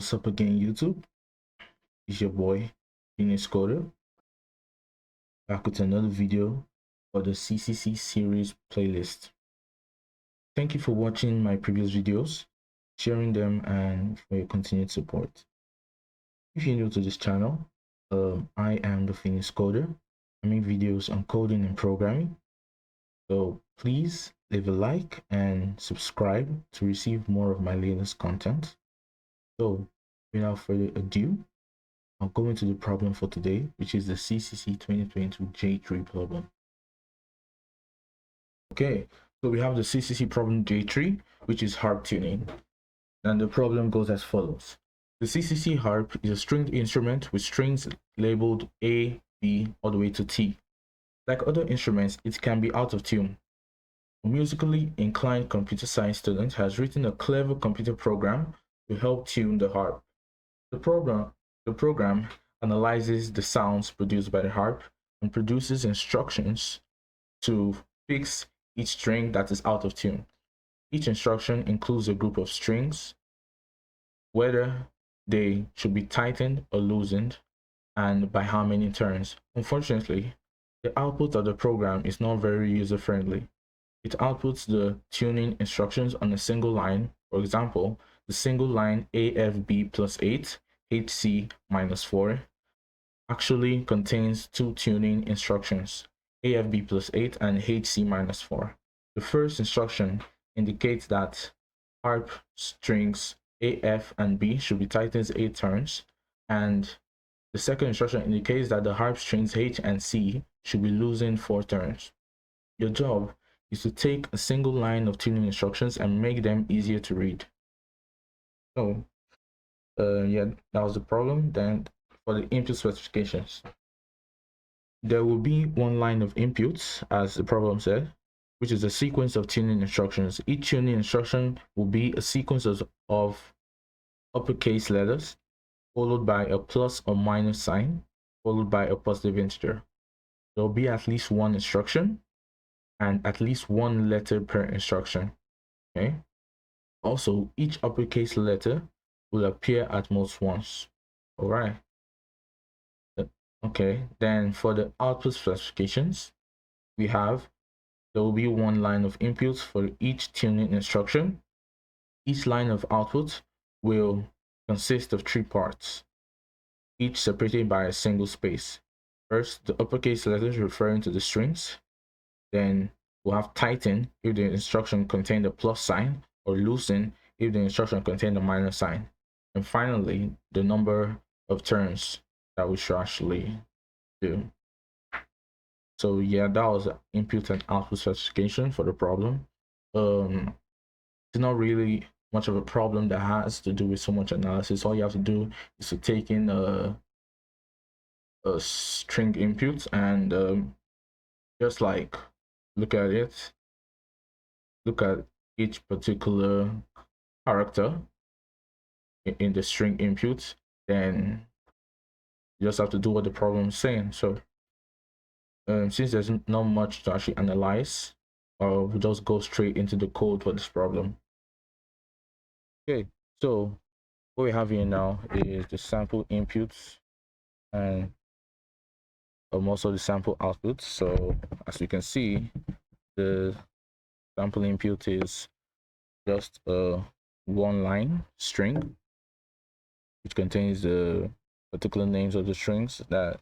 What's up again, YouTube? It's your boy, Phoenix Coder, back with another video for the CCC series playlist. Thank you for watching my previous videos, sharing them, and for your continued support. If you're new to this channel, I am the Phoenix Coder. I make videos on coding and programming, so please leave a like and subscribe to receive more of my latest content. So without further ado, I'll go into the problem for today, which is the CCC 2022 J3 problem. Okay, so we have the CCC problem J3, which is harp tuning. And the problem goes as follows. The CCC harp is a stringed instrument with strings labeled A, B, all the way to T. Like other instruments, it can be out of tune. A musically inclined computer science student has written a clever computer program to help tune the harp. The program analyzes the sounds produced by the harp and produces instructions to fix each string that is out of tune. Each instruction includes a group of strings, whether they should be tightened or loosened, and by how many turns. Unfortunately, the output of the program is not very user-friendly. It outputs the tuning instructions on a single line. For example, the single line AFB plus 8 HC minus 4 actually contains two tuning instructions, AFB plus 8 and HC minus 4. The first instruction indicates that harp strings AF and B should be tightened 8 turns, and the second instruction indicates that the harp strings H and C should be loosened 4 turns. Your job is to take a single line of tuning instructions and make them easier to read. So yeah, that was the problem. Then for the input specifications, there will be one line of inputs, as the problem said, which is a sequence of tuning instructions. Each tuning instruction will be a sequence of uppercase letters, followed by a plus or minus sign, followed by a positive integer. There will be at least one instruction and at least one letter per instruction. Okay. Also, each uppercase letter will appear at most once. All right. Okay, then for the output specifications, we have, there will be one line of inputs for each tuning instruction. Each line of output will consist of 3 parts, each separated by a single space. First, the uppercase letters referring to the strings. Then we'll have tighten if the instruction contained a plus sign, or loosen if the instruction contained a minus sign. And finally, the number of turns that we should actually do. So yeah, that was the input and output specification for the problem. It's not really much of a problem that has to do with so much analysis. All you have to do is to take in a string input and just like look at it, look at each particular character in the string input, then you just have to do what the problem is saying. So since there's not much to actually analyze, we'll just go straight into the code for this problem. Okay, so what we have here now is the sample inputs and also the sample outputs. So as you can see, the sample input is just a one line string which contains the particular names of the strings that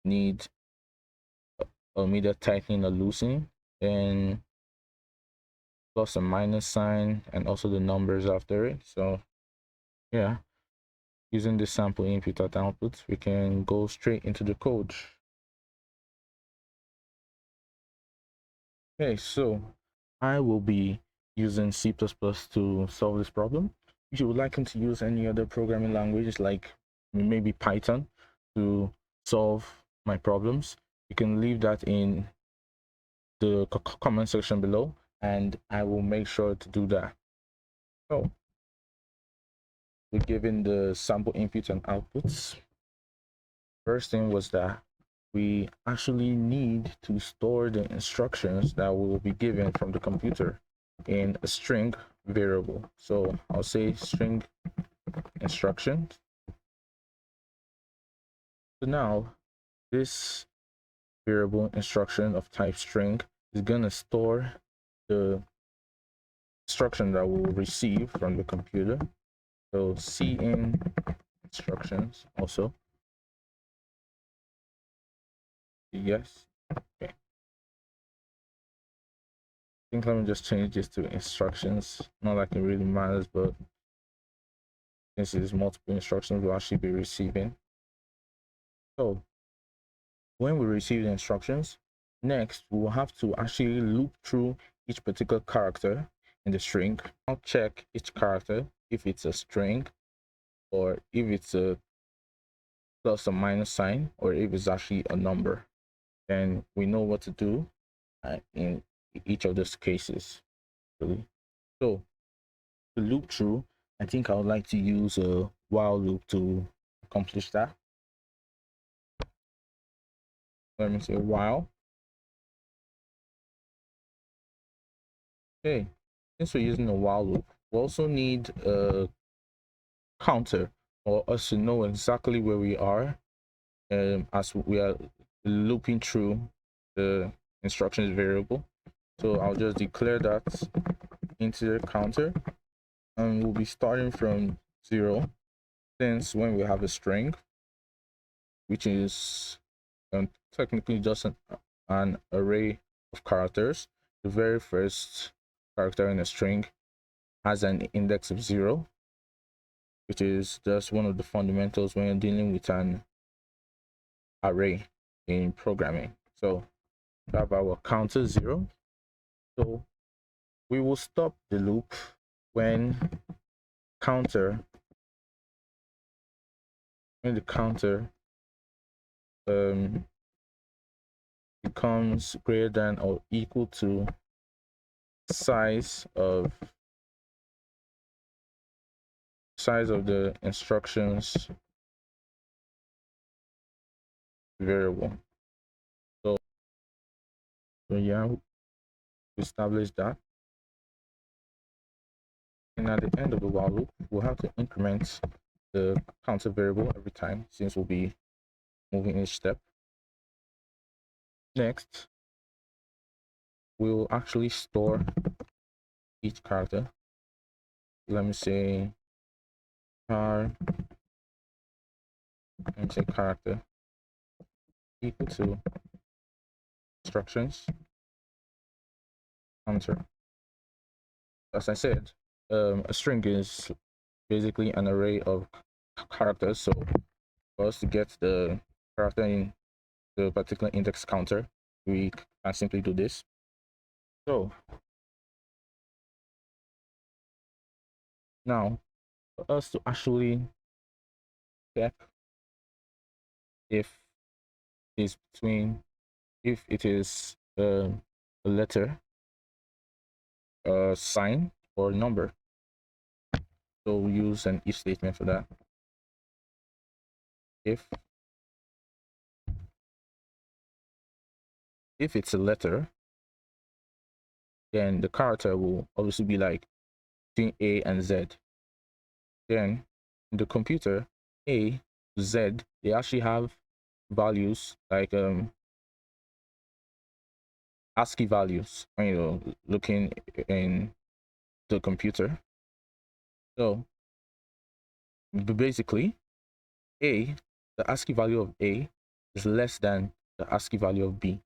need immediate tightening or loosening, and plus a minus sign and also the numbers after it. So yeah, using the sample input and output, we can go straight into the code. Okay, so I will be using C++ to solve this problem. If you would like to use any other programming languages like maybe Python to solve my problems, you can leave that in the comment section below and I will make sure to do that. So we're given the sample inputs and outputs. First thing was that we actually need to store the instructions that will be given from the computer in a string variable. So I'll say string instructions. So now this variable instruction of type string is going to store the instruction that we'll receive from the computer. So cin instructions also. Yes. Okay. I think let me just change this to instructions. Not like it really matters, but since it's multiple instructions, we'll actually be receiving. So when we receive the instructions, next we will have to actually loop through each particular character in the string. I'll check each character if it's a string or if it's a plus or minus sign or if it's actually a number. Then we know what to do in each of those cases. Really. So to loop through, I think I would like to use a while loop to accomplish that. Let me say while. Okay, since we're using a while loop, we also need a counter for us to know exactly where we are as we are looping through the instructions variable. So I'll just declare that integer counter, and we'll be starting from 0, since when we have a string, which is technically just an array of characters, the very first character in a string has an index of 0, which is just one of the fundamentals when you're dealing with an array in programming. So we have our counter 0. So we will stop the loop when the counter becomes greater than or equal to size of the instructions variable. So yeah, we establish that, and at the end of the while loop we'll have to increment the counter variable every time, since we'll be moving each step. Next, we'll actually store each character. Let me say char, let me say character equal to instructions counter. As I said, a string is basically an array of characters. So for us to get the character in the particular index counter, we can simply do this. So now for us to actually check if it is a letter, a sign, or number, so we use an if statement for that. If it's a letter, then the character will obviously be like between A and Z. Then in the computer, A to Z, they actually have values like ASCII values when you're looking in the computer. So basically, the ASCII value of A is less than the ASCII value of B.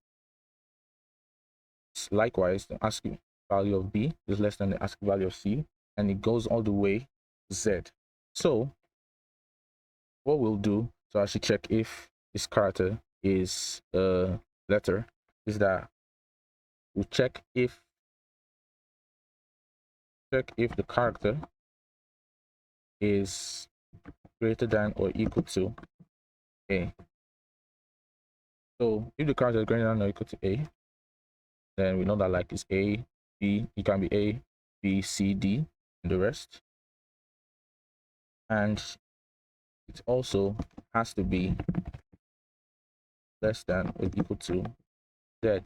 Likewise, the ASCII value of B is less than the ASCII value of C, and it goes all the way to Z. So what we'll do to actually check if this character is a letter is that we'll check if the character is greater than or equal to A. So if the character is greater than or equal to A, then we know that like it's A, B, it can be A, B, C, D, and the rest. And it also has to be less than or equal to Z.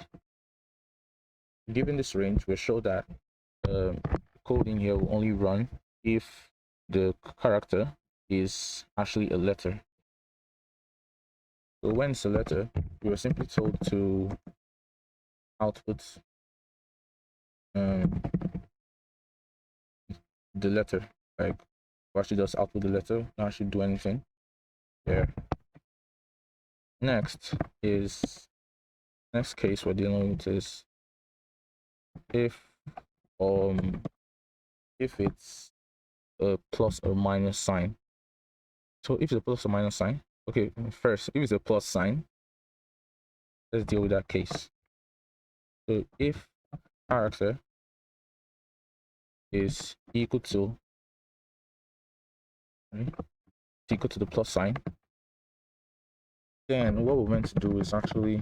Given this range, we'll show that code in here will only run if the character is actually a letter. So when it's a letter, we were simply told to output um, the letter. Like, we actually just output the letter, not actually do anything there. Next case we're dealing with is if it's a plus or minus sign. So if it's a plus or minus sign, okay, first, if it's a plus sign, let's deal with that case. So if character is equal to the plus sign, then what we're meant to do is actually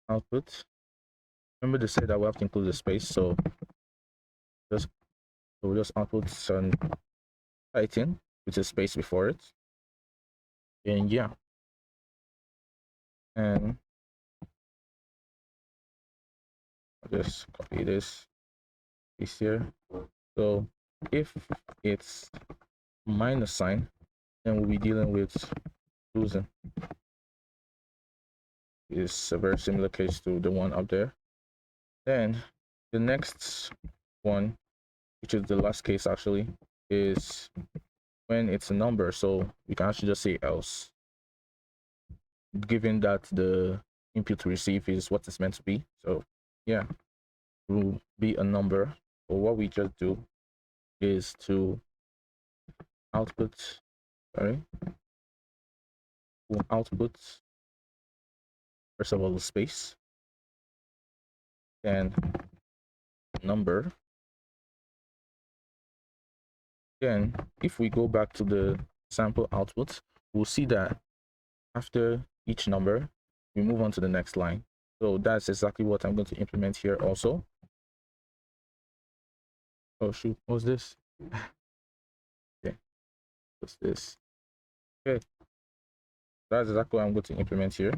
output. Remember to say that we have to include the space, so we'll just output some Titan with a space before it. And yeah. And I'll just copy this here. So if it's minus sign, then we'll be dealing with losing. It's a very similar case to the one up there. Then the next one, which is the last case actually, is when it's a number. So we can actually just say else, given that the input to receive is what it's meant to be. So yeah, it will be a number. So what we just do is to output, we'll output first of all the space, then number. Then if we go back to the sample output, we'll see that after each number, we move on to the next line. So that's exactly what I'm going to implement here also. Oh shoot, what's this? Okay, what's this? Okay, that's exactly what I'm going to implement here.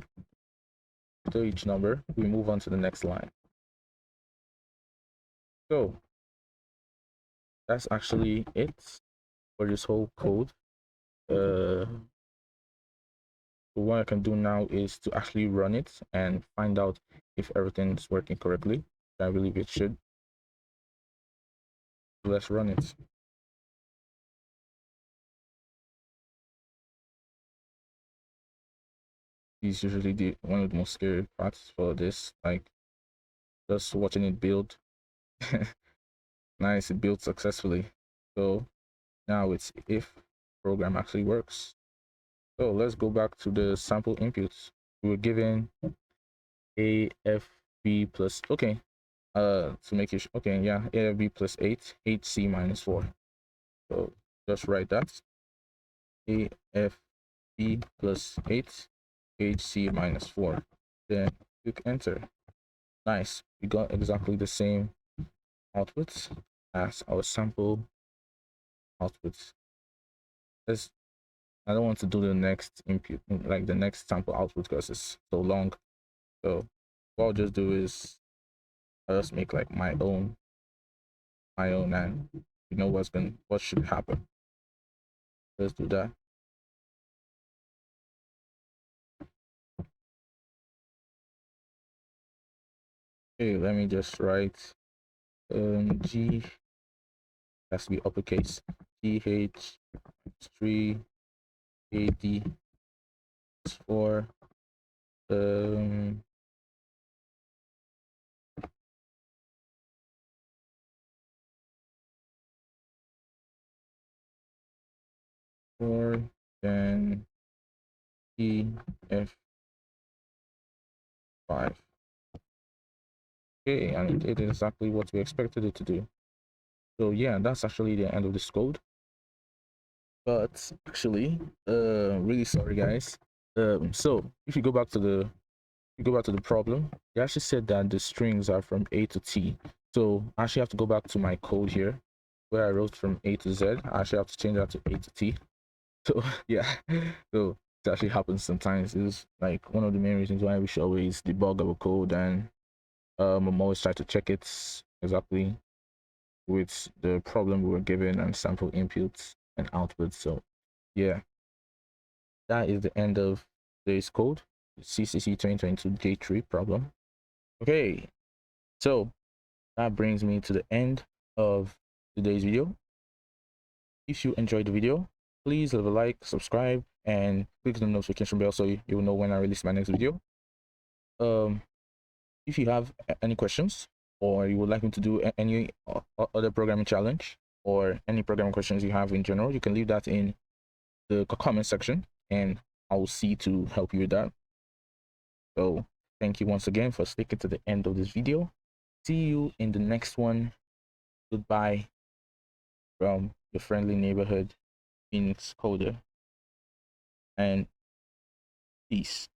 After each number, we move on to the next line. So that's actually it for this whole code. What I can do now is to actually run it and find out if everything's working correctly. I believe it should. Let's run it. Is usually one of the most scary parts for this, like just watching it build. Nice, it built successfully. So now it's if program actually works. So let's go back to the sample inputs. We were given AFB plus, okay, to make it, okay, yeah, AFB plus 8, HC minus 4. So just write that. AFB plus 8, HC minus 4. Then click enter. Nice, we got exactly the same outputs as our sample outputs. I don't want to do the next input, like the next sample output, because it's so long. So what I'll just do is I'll just make like my own, and you know what should happen. Let's do that. Okay, let me just write G has to be uppercase, GH3 AD 4 4, then EF5. Okay, and it did exactly what we expected it to do. So yeah, that's actually the end of this code. But actually, really sorry guys. So if you go back to the problem, you actually said that the strings are from A to T. So I actually have to go back to my code here where I wrote from A to Z. I actually have to change that to A to T. So yeah, so it actually happens sometimes. It's like one of the main reasons why we should always debug our code, and I'm always try to check it exactly with the problem we were given and sample inputs. and output. So yeah, that is the end of today's code, CCC 2022 J3 problem. Okay, so that brings me to the end of today's video. If you enjoyed the video, please leave a like, subscribe, and click the notification bell so you will know when I release my next video. If you have any questions, or you would like me to do any other programming challenge, or any programming questions you have in general, you can leave that in the comment section and I will see to help you with that. So thank you once again for sticking to the end of this video. See you in the next one. Goodbye from your friendly neighborhood Phoenix coder, and peace.